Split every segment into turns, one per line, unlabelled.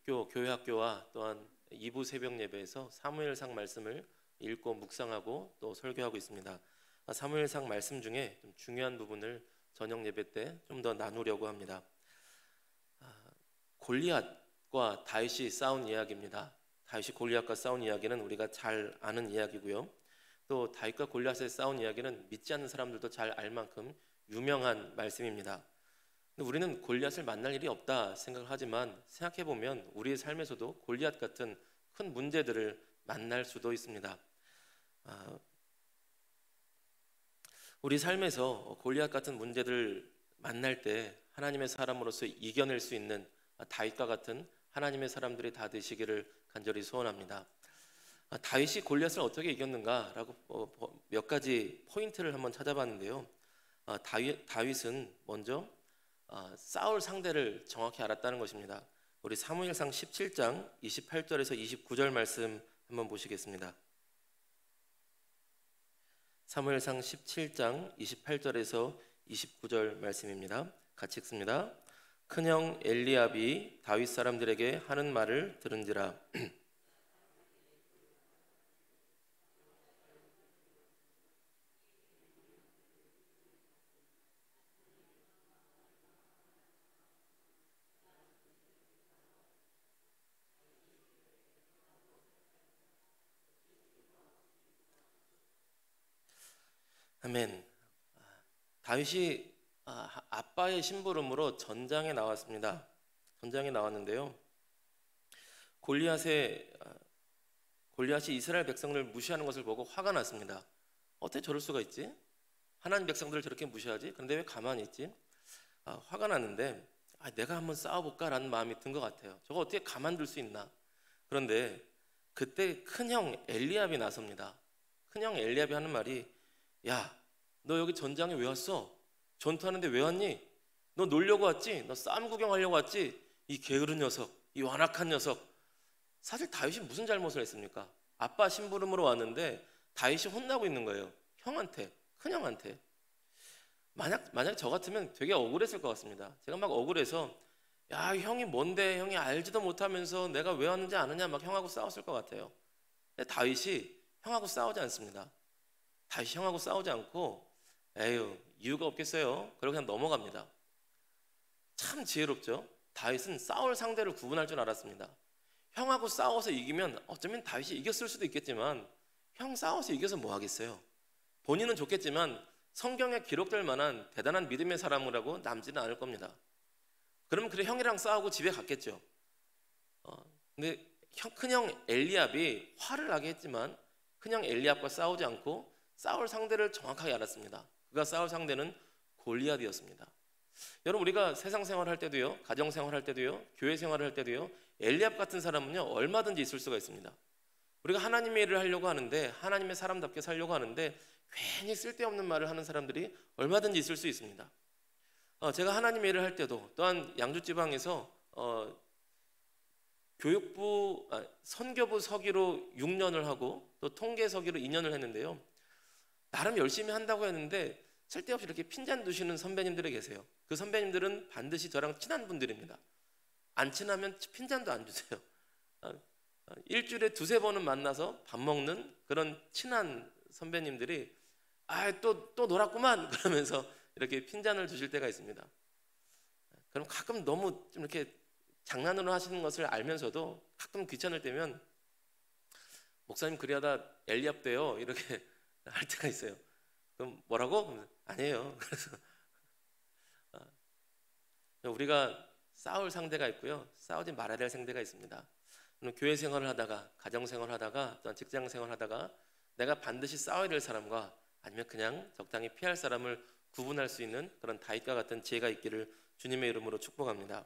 교회 학교와 또한 2부 새벽 예배에서 사무엘상 말씀을 읽고 묵상하고 또 설교하고 있습니다. 사무엘상 말씀 중에 좀 중요한 부분을 저녁 예배 때 좀 더 나누려고 합니다. 골리앗과 다윗이 싸운 이야기입니다. 다윗이 골리앗과 싸운 이야기는 우리가 잘 아는 이야기고요. 또 다윗과 골리앗의 싸운 이야기는 믿지 않는 사람들도 잘 알 만큼 유명한 말씀입니다. 근데 우리는 골리앗을 만날 일이 없다 생각을 하지만 생각해보면 우리의 삶에서도 골리앗 같은 큰 문제들을 만날 수도 있습니다. 우리 삶에서 골리앗 같은 문제들을 만날 때 하나님의 사람으로서 이겨낼 수 있는 다윗과 같은 하나님의 사람들이 다 되시기를 간절히 소원합니다. 다윗이 골리앗을 어떻게 이겼는가라고 몇 가지 포인트를 한번 찾아봤는데요. 다윗은 먼저 싸울 상대를 정확히 알았다는 것입니다. 우리 사무엘상 17장 28절에서 29절 말씀 한번 보시겠습니다. 사무엘상 17장 28절에서 29절 말씀입니다. 같이 읽습니다. 큰형 엘리압이 다윗 사람들에게 하는 말을 들은지라. 아멘. 다윗이 아빠의 심부름으로 전장에 나왔습니다. 전장에 나왔는데요. 골리앗이 이스라엘 백성을 무시하는 것을 보고 화가 났습니다. 어떻게 저럴 수가 있지? 하나님 백성들을 저렇게 무시하지? 그런데 왜 가만히 있지? 화가 났는데 내가 한번 싸워볼까라는 마음이 든 것 같아요. 저거 어떻게 가만둘 수 있나? 그런데 그때 큰형 엘리압이 나섭니다. 큰형 엘리압이 하는 말이, 야, 너 여기 전장에 왜 왔어? 전투하는데 왜 왔니? 너 놀려고 왔지? 너 싸움 구경하려고 왔지? 이 게으른 녀석, 이 완악한 녀석. 사실 다윗이 무슨 잘못을 했습니까? 아빠 심부름으로 왔는데 다윗이 혼나고 있는 거예요. 형한테, 큰형한테. 만약 저 같으면 되게 억울했을 것 같습니다. 제가 막 억울해서, 야, 형이 뭔데? 형이 알지도 못하면서 내가 왜 왔는지 아느냐? 막 형하고 싸웠을 것 같아요. 근데 다윗이 형하고 싸우지 않습니다. 다윗이 형하고 싸우지 않고, 에휴, 이유가 없겠어요. 그러고 그냥 넘어갑니다. 참 지혜롭죠? 다윗은 싸울 상대를 구분할 줄 알았습니다. 형하고 싸워서 이기면 어쩌면 다윗이 이겼을 수도 있겠지만 형 싸워서 이겨서 뭐 하겠어요? 본인은 좋겠지만 성경에 기록될 만한 대단한 믿음의 사람이라고 남지는 않을 겁니다. 그러면 그래 형이랑 싸우고 집에 갔겠죠. 근데 큰형 엘리압이 화를 나게 했지만 큰형 엘리압과 싸우지 않고 싸울 상대를 정확하게 알았습니다. 그가 싸울 상대는 골리앗이었습니다. 여러분, 우리가 세상 생활할 때도요, 가정 생활할 때도요, 교회 생활을 할 때도요, 엘리압 같은 사람은요 얼마든지 있을 수가 있습니다. 우리가 하나님의 일을 하려고 하는데, 하나님의 사람답게 살려고 하는데 괜히 쓸데없는 말을 하는 사람들이 얼마든지 있을 수 있습니다. 제가 하나님의 일을 할 때도, 또한 양주지방에서 선교부 서기로 6년을 하고 또 통계 서기로 2년을 했는데요, 나름 열심히 한다고 했는데 쓸데없이 이렇게 핀잔 두시는 선배님들이 계세요. 그 선배님들은 반드시 저랑 친한 분들입니다. 안 친하면 핀잔도 안 주세요. 일주일에 두세 번은 만나서 밥 먹는 그런 친한 선배님들이 또 놀았구만 그러면서 이렇게 핀잔을 주실 때가 있습니다. 그럼 가끔 너무 좀 이렇게 장난으로 하시는 것을 알면서도 가끔 귀찮을 때면, 목사님 그리하다 엘리압 돼요 이렇게 할 때가 있어요. 그럼 뭐라고? 아니에요. 그래서 우리가 싸울 상대가 있고요, 싸우지 말아야 될 상대가 있습니다. 교회 생활을 하다가, 가정 생활을 하다가, 또한 직장 생활을 하다가 내가 반드시 싸워야 될 사람과 아니면 그냥 적당히 피할 사람을 구분할 수 있는 그런 다윗과 같은 지혜가 있기를 주님의 이름으로 축복합니다.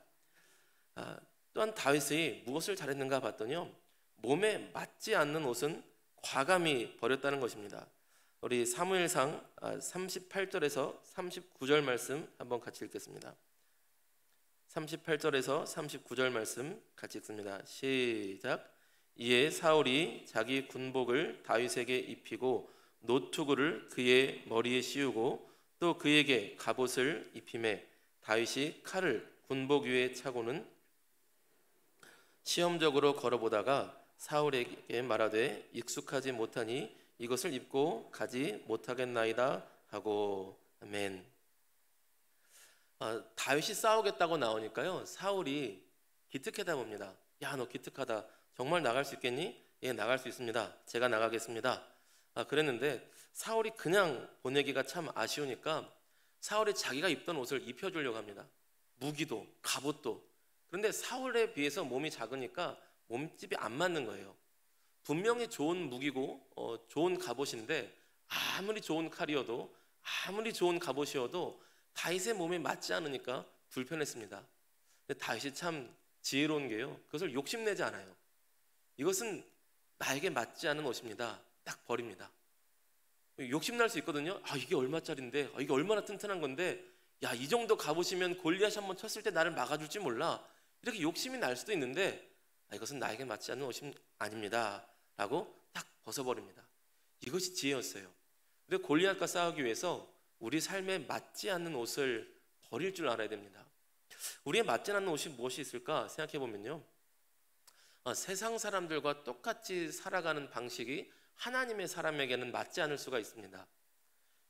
또한 다윗이 무엇을 잘했는가 봤더니요, 몸에 맞지 않는 옷은 과감히 버렸다는 것입니다. 우리 사무엘상 38절에서 39절 말씀 한번 같이 읽겠습니다. 38절에서 39절 말씀 같이 읽습니다. 시작. 이에 사울이 자기 군복을 다윗에게 입히고 노투구를 그의 머리에 씌우고 또 그에게 갑옷을 입히매 다윗이 칼을 군복 위에 차고는 시험적으로 걸어보다가 사울에게 말하되 익숙하지 못하니 이것을 입고 가지 못하겠나이다 하고. 아멘. 다윗이 싸우겠다고 나오니까요, 사울이 기특하다 봅니다. 야, 너 기특하다. 정말 나갈 수 있겠니? 예, 나갈 수 있습니다. 제가 나가겠습니다. 그랬는데 사울이 그냥 보내기가 참 아쉬우니까 사울이 자기가 입던 옷을 입혀주려고 합니다. 무기도 갑옷도. 그런데 사울에 비해서 몸이 작으니까 몸집이 안 맞는 거예요. 분명히 좋은 무기고 좋은 갑옷인데 아무리 좋은 칼이어도 아무리 좋은 갑옷이어도 다윗의 몸에 맞지 않으니까 불편했습니다. 근데 다윗이 참 지혜로운 게요, 그것을 욕심내지 않아요. 이것은 나에게 맞지 않은 옷입니다. 딱 버립니다. 욕심날 수 있거든요. 이게 얼마짜린데, 이게 얼마나 튼튼한 건데, 야, 이 정도 갑옷이면 골리앗이 한번 쳤을 때 나를 막아줄지 몰라. 이렇게 욕심이 날 수도 있는데 이것은 나에게 맞지 않는 옷이 아닙니다 라고 딱 벗어버립니다. 이것이 지혜였어요. 근데 골리앗과 싸우기 위해서 우리 삶에 맞지 않는 옷을 버릴 줄 알아야 됩니다. 우리에 맞지 않는 옷이 무엇이 있을까 생각해 보면요, 세상 사람들과 똑같이 살아가는 방식이 하나님의 사람에게는 맞지 않을 수가 있습니다.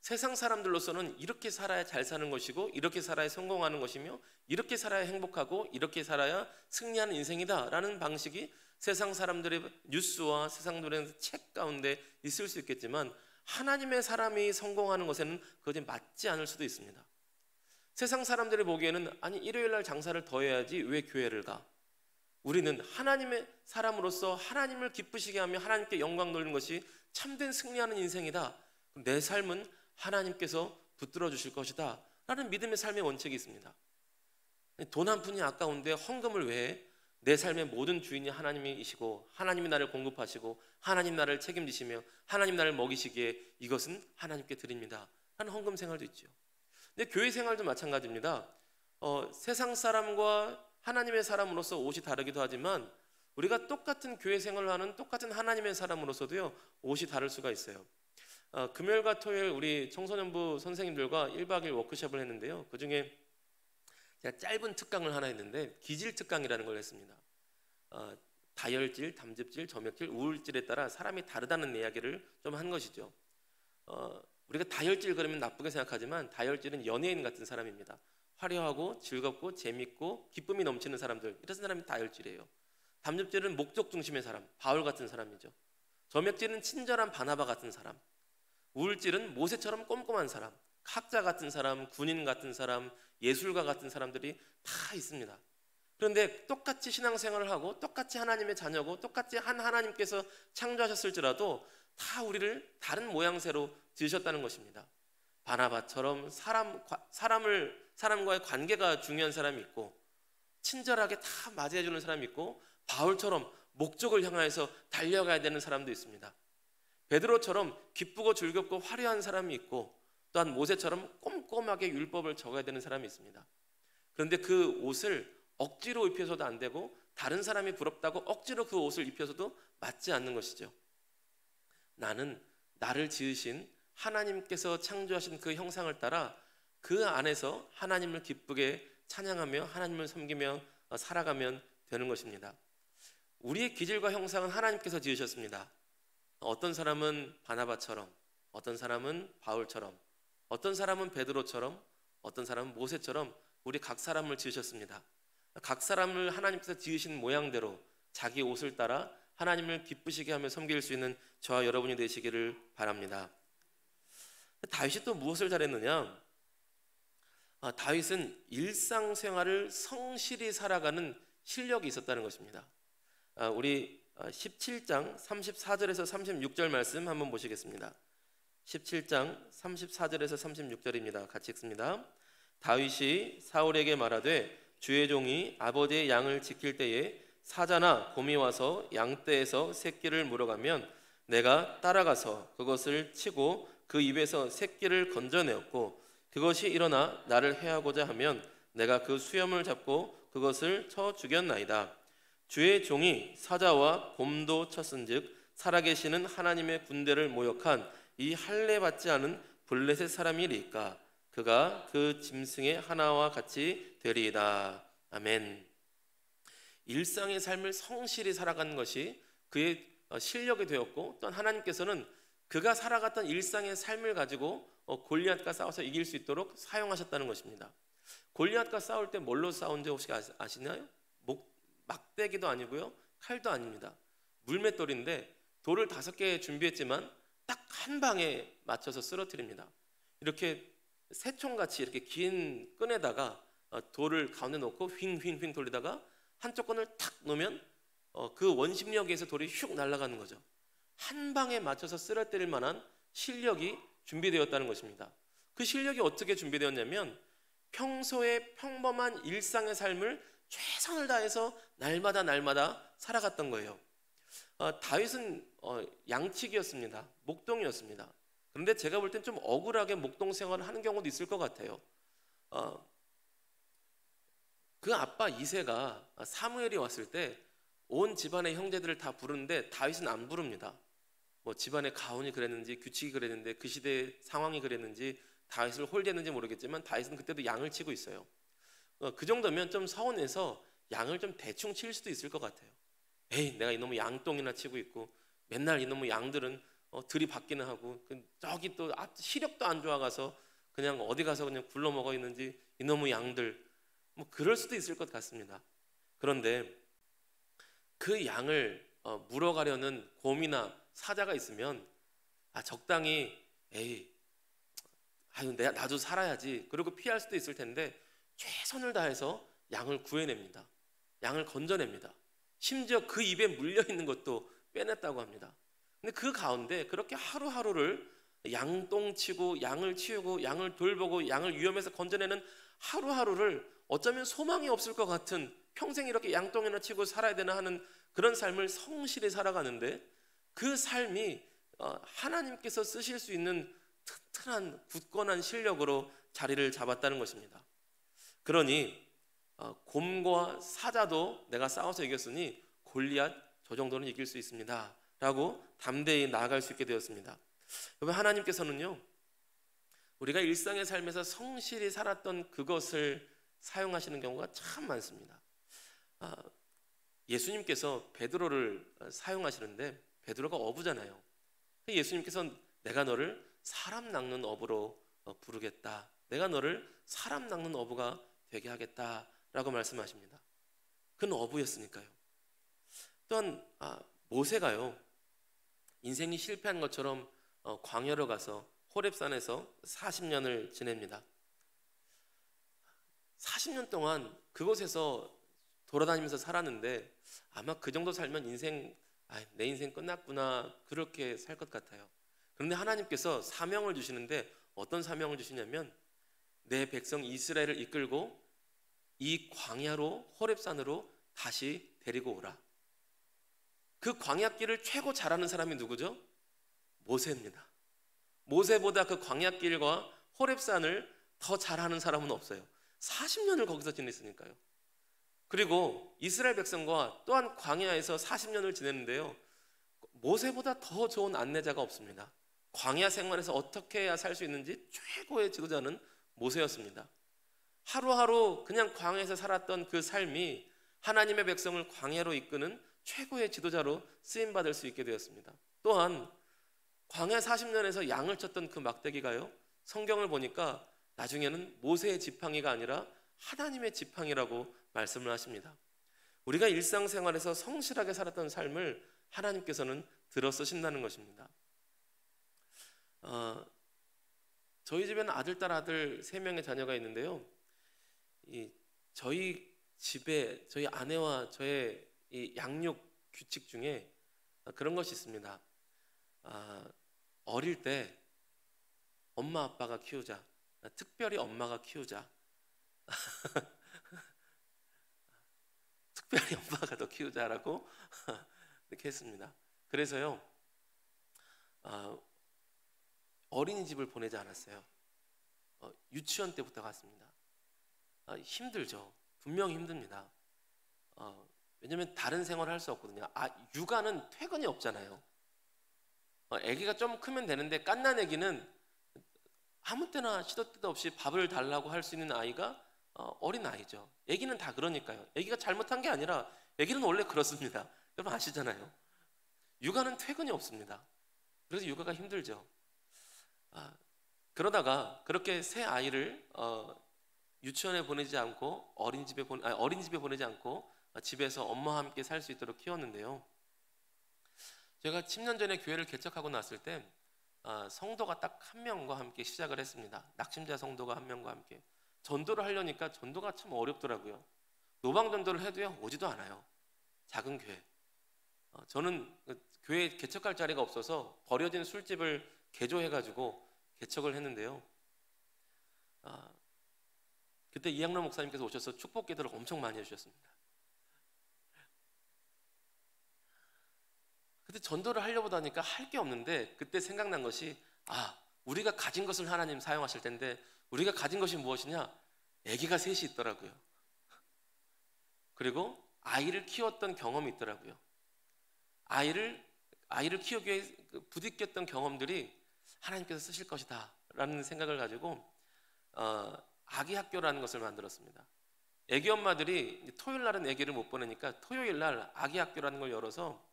세상 사람들로서는 이렇게 살아야 잘 사는 것이고, 이렇게 살아야 성공하는 것이며, 이렇게 살아야 행복하고, 이렇게 살아야 승리하는 인생이다 라는 방식이 세상 사람들의 뉴스와 세상 사람들의 책 가운데 있을 수 있겠지만, 하나님의 사람이 성공하는 것에는 그것이 맞지 않을 수도 있습니다. 세상 사람들이 보기에는 일요일날 장사를 더 해야지 왜 교회를 가? 우리는 하나님의 사람으로서 하나님을 기쁘시게 하며 하나님께 영광 돌리는 것이 참된 승리하는 인생이다. 내 삶은 하나님께서 붙들어 주실 것이다 라는 믿음의 삶의 원칙이 있습니다. 돈 한 푼이 아까운데 헌금을 왜 해? 내 삶의 모든 주인이 하나님이시고 하나님이 나를 공급하시고 하나님 나를 책임지시며 하나님 나를 먹이시기에 이것은 하나님께 드립니다 라는 헌금 생활도 있죠. 근데 교회 생활도 마찬가지입니다. 세상 사람과 하나님의 사람으로서 옷이 다르기도 하지만 우리가 똑같은 교회 생활을 하는 똑같은 하나님의 사람으로서도요, 옷이 다를 수가 있어요. 금요일과 토요일 우리 청소년부 선생님들과 1박 2일 워크숍을 했는데요, 그 중에 제가 짧은 특강을 하나 했는데 기질 특강이라는 걸 했습니다. 다혈질, 담즙질, 점액질, 우울질에 따라 사람이 다르다는 이야기를 좀 한 것이죠. 우리가 다혈질 그러면 나쁘게 생각하지만 다혈질은 연예인 같은 사람입니다. 화려하고 즐겁고 재밌고 기쁨이 넘치는 사람들, 이런 사람이 다혈질이에요. 담즙질은 목적 중심의 사람, 바울 같은 사람이죠. 점액질은 친절한 바나바 같은 사람, 우울질은 모세처럼 꼼꼼한 사람, 학자 같은 사람, 군인 같은 사람, 예술가 같은 사람들이 다 있습니다. 그런데 똑같이 신앙생활을 하고 똑같이 하나님의 자녀고 똑같이 한 하나님께서 창조하셨을지라도 다 우리를 다른 모양새로 지으셨다는 것입니다. 바나바처럼 사람과의 관계가 중요한 사람이 있고, 친절하게 다 맞이해주는 사람이 있고, 바울처럼 목적을 향해서 달려가야 되는 사람도 있습니다. 베드로처럼 기쁘고 즐겁고 화려한 사람이 있고, 또한 모세처럼 꼼꼼하게 율법을 적어야 되는 사람이 있습니다. 그런데 그 옷을 억지로 입혀서도 안 되고, 다른 사람이 부럽다고 억지로 그 옷을 입혀서도 맞지 않는 것이죠. 나는 나를 지으신 하나님께서 창조하신 그 형상을 따라 그 안에서 하나님을 기쁘게 찬양하며 하나님을 섬기며 살아가면 되는 것입니다. 우리의 기질과 형상은 하나님께서 지으셨습니다. 어떤 사람은 바나바처럼, 어떤 사람은 바울처럼, 어떤 사람은 베드로처럼, 어떤 사람은 모세처럼 우리 각 사람을 지으셨습니다. 각 사람을 하나님께서 지으신 모양대로 자기 옷을 따라 하나님을 기쁘시게 하며 섬길 수 있는 저와 여러분이 되시기를 바랍니다. 다윗이 또 무엇을 잘했느냐? 다윗은 일상생활을 성실히 살아가는 실력이 있었다는 것입니다. 우리 17장 34절에서 36절 말씀 한번 보시겠습니다. 17장 34절에서 36절입니다. 같이 읽습니다. 다윗이 사울에게 말하되 주의 종이 아버지의 양을 지킬 때에 사자나 곰이 와서 양떼에서 새끼를 물어가면 내가 따라가서 그것을 치고 그 입에서 새끼를 건져내었고, 그것이 일어나 나를 해하고자 하면 내가 그 수염을 잡고 그것을 쳐 죽였나이다. 주의 종이 사자와 곰도 쳤은즉 살아계시는 하나님의 군대를 모욕한 이 할례 받지 않은 블레셋 사람이리까? 그가 그 짐승의 하나와 같이 되리이다. 아멘. 일상의 삶을 성실히 살아가는 것이 그의 실력이 되었고, 또한 하나님께서는 그가 살아갔던 일상의 삶을 가지고 골리앗과 싸워서 이길 수 있도록 사용하셨다는 것입니다. 골리앗과 싸울 때 뭘로 싸운지 혹시 아시나요? 막대기도 아니고요, 칼도 아닙니다. 물맷돌인데 돌을 5개 준비했지만 딱 한 방에 맞춰서 쓰러뜨립니다. 이렇게 새총같이 이렇게 긴 끈에다가 돌을 가운데 놓고 휙휙휙 돌리다가 한쪽 끈을 탁 놓으면 그 원심력에서 돌이 휙 날아가는 거죠. 한 방에 맞춰서 쓰러뜨릴 만한 실력이 준비되었다는 것입니다. 그 실력이 어떻게 준비되었냐면 평소에 평범한 일상의 삶을 최선을 다해서 날마다 살아갔던 거예요. 다윗은 양치기였습니다. 목동이었습니다. 그런데 제가 볼 땐 좀 억울하게 목동 생활을 하는 경우도 있을 것 같아요. 그 아빠 이새가 사무엘이 왔을 때 온 집안의 형제들을 다 부르는데 다윗은 안 부릅니다. 뭐 집안의 가훈이 그랬는지 규칙이 그랬는데 그 시대의 상황이 그랬는지 다윗을 홀대했는지 모르겠지만 다윗은 그때도 양을 치고 있어요. 그 정도면 좀 서운해서 양을 좀 대충 칠 수도 있을 것 같아요. 에이, 내가 이놈의 양똥이나 치고 있고 맨날 이놈의 양들은 들이받기는 하고 저기 또 시력도 안 좋아가서 그냥 어디 가서 그냥 굴러먹어 있는지 이놈의 양들, 뭐 그럴 수도 있을 것 같습니다. 그런데 그 양을 물어가려는 곰이나 사자가 있으면 적당히 에이, 아유, 나도 살아야지 그러고 피할 수도 있을 텐데 최선을 다해서 양을 구해냅니다. 양을 건져냅니다. 심지어 그 입에 물려있는 것도 빼냈다고 합니다. 근데 그 가운데 그렇게 하루하루를 양똥치고 양을 치우고 양을 돌보고 양을 위험에서 건져내는 하루하루를 어쩌면 소망이 없을 것 같은, 평생 이렇게 양똥이나 치고 살아야 되나 하는 그런 삶을 성실히 살아가는데 그 삶이 하나님께서 쓰실 수 있는 튼튼한 굳건한 실력으로 자리를 잡았다는 것입니다. 그러니 곰과 사자도 내가 싸워서 이겼으니 골리앗 저 정도는 이길 수 있습니다 라고 담대히 나아갈 수 있게 되었습니다. 여러분, 하나님께서는요, 우리가 일상의 삶에서 성실히 살았던 그것을 사용하시는 경우가 참 많습니다. 예수님께서 베드로를 사용하시는데 베드로가 어부잖아요. 예수님께서 내가 너를 사람 낚는 어부로 부르겠다, 내가 너를 사람 낚는 어부가 되게 하겠다라고 말씀하십니다. 그는 어부였으니까요. 또한 모세가요, 인생이 실패한 것처럼 광야로 가서 호렙산에서 40년을 지냅니다. 40년 동안 그곳에서 돌아다니면서 살았는데 아마 그 정도 살면 내 인생 끝났구나 그렇게 살 것 같아요. 그런데 하나님께서 사명을 주시는데 어떤 사명을 주시냐면 내 백성 이스라엘을 이끌고 이 광야로, 호렙산으로 다시 데리고 오라. 그 광야길을 최고 잘하는 사람이 누구죠? 모세입니다. 모세보다 그 광야길과 호렙산을 더 잘하는 사람은 없어요. 40년을 거기서 지냈으니까요. 그리고 이스라엘 백성과 또한 광야에서 40년을 지냈는데요, 모세보다 더 좋은 안내자가 없습니다. 광야 생활에서 어떻게 해야 살 수 있는지 최고의 지도자는 모세였습니다. 하루하루 그냥 광야에서 살았던 그 삶이 하나님의 백성을 광야로 이끄는 최고의 지도자로 쓰임받을 수 있게 되었습니다. 또한 광야 40년에서 양을 쳤던 그 막대기가요, 성경을 보니까 나중에는 모세의 지팡이가 아니라 하나님의 지팡이라고 말씀을 하십니다. 우리가 일상생활에서 성실하게 살았던 삶을 하나님께서는 들어 쓰신다는 것입니다. 저희 집에는 아들 3명의 자녀가 있는데요, 저희 집에 저희 아내와 저의 이 양육 규칙 중에 그런 것이 있습니다. 어릴 때 엄마 아빠가 키우자, 특별히 엄마가 키우자, 특별히 엄마가 더 키우자라고 이렇게 했습니다. 그래서요, 어린이집을 보내지 않았어요. 유치원 때부터 갔습니다. 힘들죠. 분명히 힘듭니다. 왜냐면 다른 생활을 할 수 없거든요. 육아는 퇴근이 없잖아요. 아기가 좀 크면 되는데 갓난 아기는 아무 때나 시도 때도 없이 밥을 달라고 할 수 있는 아이가 어린 아이죠. 아기는 다 그러니까요. 아기가 잘못한 게 아니라 아기는 원래 그렇습니다. 여러분 아시잖아요. 육아는 퇴근이 없습니다. 그래서 육아가 힘들죠. 그러다가 그렇게 새 아이를 유치원에 보내지 않고 어린이집에 보내지 않고 집에서 엄마와 함께 살 수 있도록 키웠는데요. 제가 10년 전에 교회를 개척하고 났을 때 성도가 딱 한 명과 함께 시작을 했습니다. 낙심자 성도가 한 명과 함께 전도를 하려니까 전도가 참 어렵더라고요. 노방 전도를 해도요 오지도 않아요. 작은 교회. 저는 교회 개척할 자리가 없어서 버려진 술집을 개조해가지고 개척을 했는데요. 그때 이양로 목사님께서 오셔서 축복 기도를 엄청 많이 해주셨습니다. 그때 전도를 하려고 하니까 할 게 없는데 그때 생각난 것이 우리가 가진 것을 하나님 사용하실 텐데 우리가 가진 것이 무엇이냐? 아기가 셋이 있더라고요. 그리고 아이를 키웠던 경험이 있더라고요. 아이를 키우기 위해 부딪혔던 경험들이 하나님께서 쓰실 것이다 라는 생각을 가지고 아기 학교라는 것을 만들었습니다. 아기 엄마들이 토요일 날은 아기를 못 보내니까 토요일 날 아기 학교라는 걸 열어서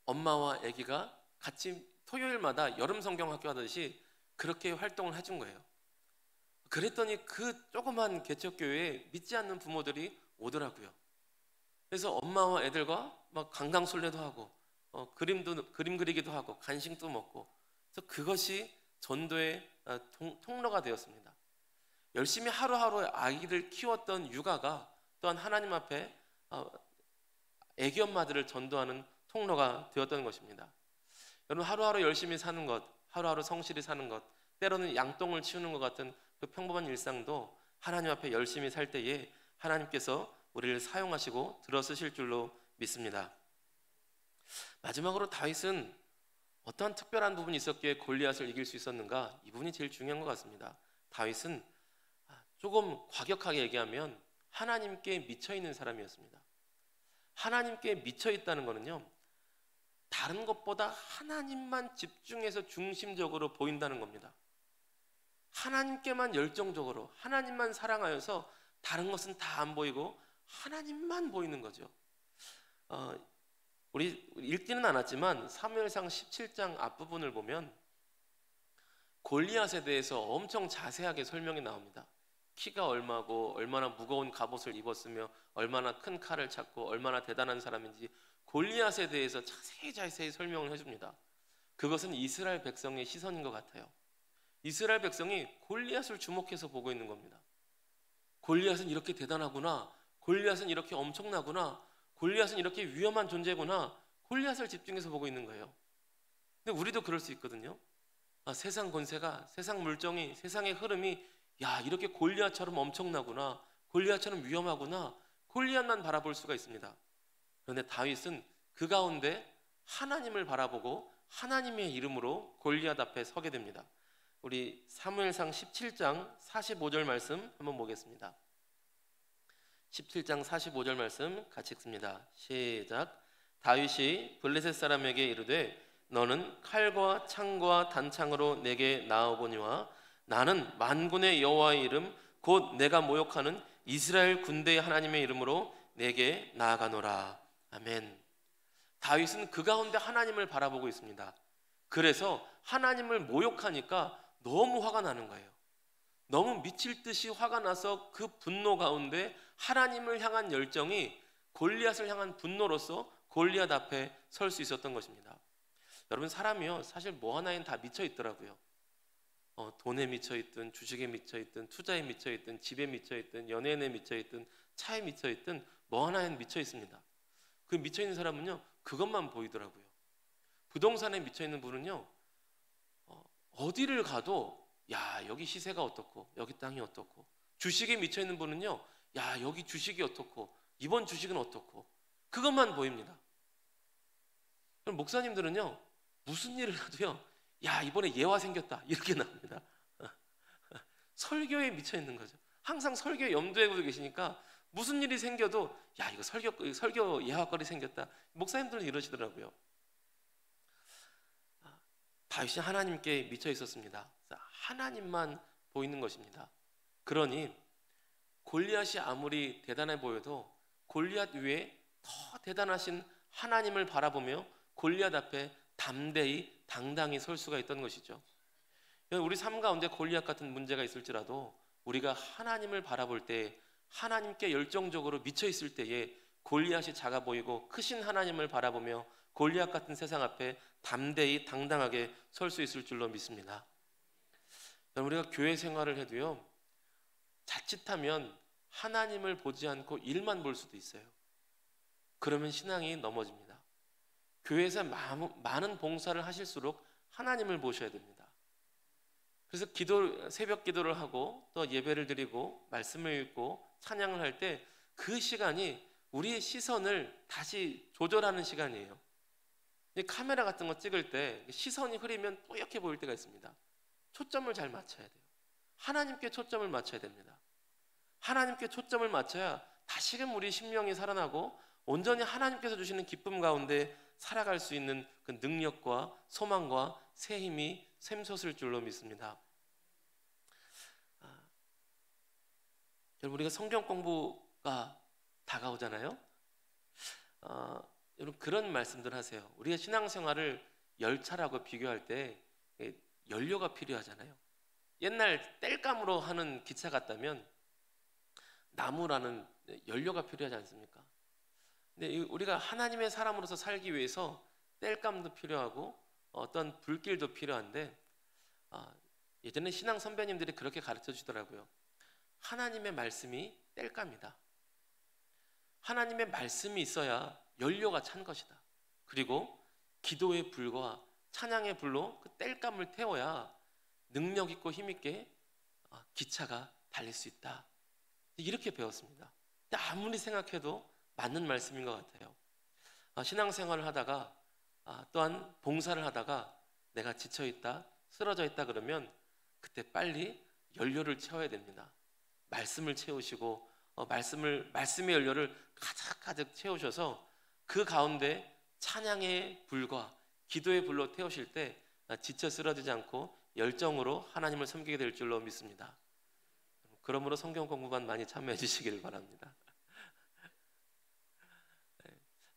엄마와 아기가 같이 토요일마다 여름 성경 학교 하듯이 그렇게 활동을 해준 거예요. 그랬더니 그 조그만 개척교회에 믿지 않는 부모들이 오더라고요. 그래서 엄마와 애들과 막 강강술래도 하고 그림 그리기도 하고 간식도 먹고, 그래서 그것이 전도의 통로가 되었습니다. 열심히 하루하루 아기를 키웠던 육아가 또한 하나님 앞에 애기 엄마들을 전도하는 통로가 되었던 것입니다. 여러분, 하루하루 열심히 사는 것, 하루하루 성실히 사는 것, 때로는 양똥을 치우는 것 같은 그 평범한 일상도 하나님 앞에 열심히 살 때에 하나님께서 우리를 사용하시고 들어쓰실 줄로 믿습니다. 마지막으로 다윗은 어떠한 특별한 부분이 있었기에 골리앗을 이길 수 있었는가? 이 부분이 제일 중요한 것 같습니다. 다윗은 조금 과격하게 얘기하면 하나님께 미쳐있는 사람이었습니다. 하나님께 미쳐있다는 것은요, 다른 것보다 하나님만 집중해서 중심적으로 보인다는 겁니다. 하나님께만 열정적으로, 하나님만 사랑하여서 다른 것은 다 안 보이고 하나님만 보이는 거죠. 우리 읽지는 않았지만 사무엘상 17장 앞부분을 보면 골리앗에 대해서 엄청 자세하게 설명이 나옵니다. 키가 얼마고 얼마나 무거운 갑옷을 입었으며 얼마나 큰 칼을 찾고 얼마나 대단한 사람인지 골리앗에 대해서 자세히 설명을 해줍니다. 그것은 이스라엘 백성의 시선인 것 같아요. 이스라엘 백성이 골리앗을 주목해서 보고 있는 겁니다. 골리앗은 이렇게 대단하구나, 골리앗은 이렇게 엄청나구나, 골리앗은 이렇게 위험한 존재구나, 골리앗을 집중해서 보고 있는 거예요. 근데 우리도 그럴 수 있거든요. 세상 권세가, 세상 물정이, 세상의 흐름이 이렇게 골리앗처럼 엄청나구나, 골리앗처럼 위험하구나, 골리앗만 바라볼 수가 있습니다. 그런데 다윗은 그 가운데 하나님을 바라보고 하나님의 이름으로 골리앗 앞에 서게 됩니다. 우리 사무엘상 17장 45절 말씀 한번 보겠습니다. 17장 45절 말씀 같이 읽습니다. 시작. 다윗이 블레셋 사람에게 이르되 너는 칼과 창과 단창으로 내게 나아오거니와 나는 만군의 여호와의 이름 곧 내가 모욕하는 이스라엘 군대의 하나님의 이름으로 내게 나아가노라. 아멘. 다윗은 그 가운데 하나님을 바라보고 있습니다. 그래서 하나님을 모욕하니까 너무 화가 나는 거예요. 너무 미칠 듯이 화가 나서 그 분노 가운데 하나님을 향한 열정이 골리앗을 향한 분노로서 골리앗 앞에 설 수 있었던 것입니다. 여러분, 사람이요 사실 뭐 하나엔 다 미쳐 있더라고요. 돈에 미쳐 있든, 주식에 미쳐 있든, 투자에 미쳐 있든, 집에 미쳐 있든, 연예인에 미쳐 있든, 차에 미쳐 있든 뭐 하나엔 미쳐 있습니다. 그 미쳐 있는 사람은요 그것만 보이더라고요. 부동산에 미쳐 있는 분은요 어디를 가도 여기 시세가 어떻고 여기 땅이 어떻고, 주식에 미쳐 있는 분은요 여기 주식이 어떻고 이번 주식은 어떻고, 그것만 보입니다. 그럼 목사님들은요 무슨 일을 하도요 이번에 예화 생겼다 이렇게 나옵니다. 설교에 미쳐 있는 거죠. 항상 설교에 염두에 두고 계시니까 무슨 일이 생겨도 이거 설교 예화거리 생겼다. 목사님들은 이러시더라고요. 다윗이 하나님께 미쳐 있었습니다. 하나님만 보이는 것입니다. 그러니 골리앗이 아무리 대단해 보여도 골리앗 위에 더 대단하신 하나님을 바라보며 골리앗 앞에 담대히 당당히 설 수가 있던 것이죠. 우리 삶 가운데 골리앗 같은 문제가 있을지라도 우리가 하나님을 바라볼 때, 하나님께 열정적으로 미쳐 있을 때에 골리앗이 작아 보이고 크신 하나님을 바라보며 골리앗 같은 세상 앞에 담대히 당당하게 설 수 있을 줄로 믿습니다. 우리가 교회 생활을 해도요, 자칫하면 하나님을 보지 않고 일만 볼 수도 있어요. 그러면 신앙이 넘어집니다. 교회에서 많은 봉사를 하실수록 하나님을 보셔야 됩니다. 그래서 새벽 기도를 하고 또 예배를 드리고 말씀을 읽고 찬양을 할 때 그 시간이 우리의 시선을 다시 조절하는 시간이에요. 카메라 같은 거 찍을 때 시선이 흐리면 뿌옇게 보일 때가 있습니다. 초점을 잘 맞춰야 돼요. 하나님께 초점을 맞춰야 됩니다. 하나님께 초점을 맞춰야 다시금 우리 심령이 살아나고 온전히 하나님께서 주시는 기쁨 가운데 살아갈 수 있는 그 능력과 소망과 새 힘이 샘솟을 줄로 믿습니다. 여러분, 우리가 성경 공부가 다가오잖아요. 여러분, 그런 말씀들 하세요. 우리가 신앙생활을 열차라고 비교할 때 연료가 필요하잖아요. 옛날 땔감으로 하는 기차 같다면 나무라는 연료가 필요하지 않습니까? 근데 우리가 하나님의 사람으로서 살기 위해서 땔감도 필요하고 어떤 불길도 필요한데, 예전에 신앙 선배님들이 그렇게 가르쳐 주더라고요. 하나님의 말씀이 땔감이다. 하나님의 말씀이 있어야 연료가 찬 것이다. 그리고 기도의 불과 찬양의 불로 그 땔감을 태워야 능력 있고 힘 있게 기차가 달릴 수 있다. 이렇게 배웠습니다. 근데 아무리 생각해도 맞는 말씀인 것 같아요. 신앙생활을 하다가 또한 봉사를 하다가 내가 지쳐있다, 쓰러져 있다 그러면 그때 빨리 연료를 채워야 됩니다. 말씀을 채우시고 말씀의 연료를 가득가득 채우셔서 그 가운데 찬양의 불과 기도의 불로 태우실 때 지쳐 쓰러지지 않고 열정으로 하나님을 섬기게 될 줄로 믿습니다. 그러므로 성경 공부만 많이 참여해 주시길 바랍니다.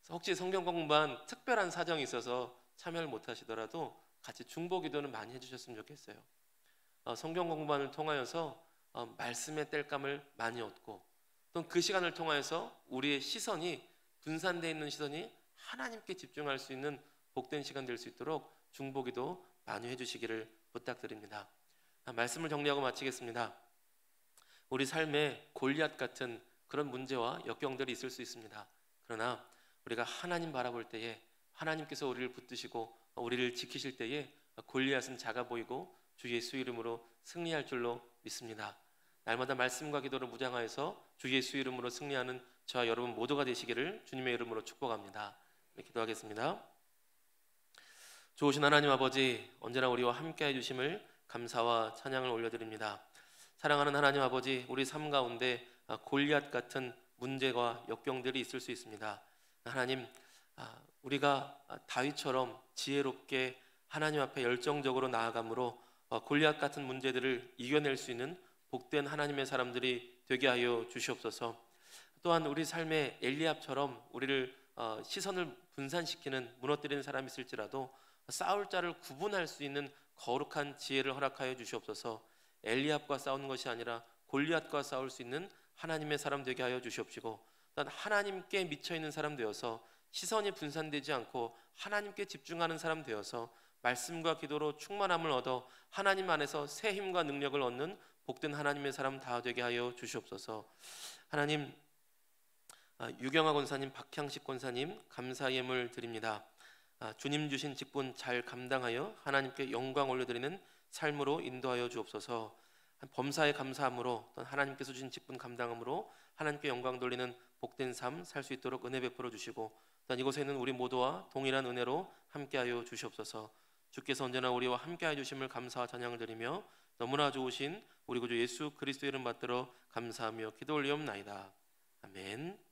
혹시 성경 공부반 특별한 사정이 있어서 참여를 못 하시더라도 같이 중보기도는 많이 해주셨으면 좋겠어요. 성경 공부반을 통하여서 말씀의 땔감을 많이 얻고 또 그 시간을 통하여서 우리의 시선이 분산되어 있는 시선이 하나님께 집중할 수 있는 복된 시간 될 수 있도록 중보기도 많이 해주시기를 부탁드립니다. 말씀을 정리하고 마치겠습니다. 우리 삶에 골리앗 같은 그런 문제와 역경들이 있을 수 있습니다. 그러나 우리가 하나님 바라볼 때에 하나님께서 우리를 붙드시고 우리를 지키실 때에 골리앗은 작아 보이고 주 예수 이름으로 승리할 줄로 믿습니다. 날마다 말씀과 기도를 무장하여서 주 예수 이름으로 승리하는 저와 여러분 모두가 되시기를 주님의 이름으로 축복합니다. 기도하겠습니다. 좋으신 하나님 아버지, 언제나 우리와 함께 해주심을 감사와 찬양을 올려드립니다. 사랑하는 하나님 아버지, 우리 삶 가운데 골리앗 같은 문제와 역경들이 있을 수 있습니다. 하나님, 우리가 다윗처럼 지혜롭게 하나님 앞에 열정적으로 나아감으로 골리앗 같은 문제들을 이겨낼 수 있는 복된 하나님의 사람들이 되게 하여 주시옵소서. 또한 우리 삶에 엘리압처럼 우리를 시선을 분산시키는 무너뜨리는 사람이 있을지라도 싸울 자를 구분할 수 있는 거룩한 지혜를 허락하여 주시옵소서. 엘리압과 싸우는 것이 아니라 골리앗과 싸울 수 있는 하나님의 사람 되게 하여 주시옵시고, 또한 하나님께 미쳐있는 사람 되어서 시선이 분산되지 않고 하나님께 집중하는 사람 되어서 말씀과 기도로 충만함을 얻어 하나님 안에서 새 힘과 능력을 얻는 복된 하나님의 사람 다 되게 하여 주시옵소서. 하나님, 유경아 권사님, 박향식 권사님 감사 예물 드립니다. 주님 주신 직분 잘 감당하여 하나님께 영광 올려드리는 삶으로 인도하여 주옵소서. 범사에 감사함으로 또 하나님께서 주신 직분 감당함으로 하나님께 영광 돌리는 복된 삶 살 수 있도록 은혜 베풀어 주시고, 또한 이곳에 있는 우리 모두와 동일한 은혜로 함께하여 주시옵소서. 주께서 언제나 우리와 함께하여 주심을 감사와 찬양을 드리며 너무나 좋으신 우리 구주 예수 그리스도 이름 받들어 감사하며 기도 올리옵나이다. 아멘.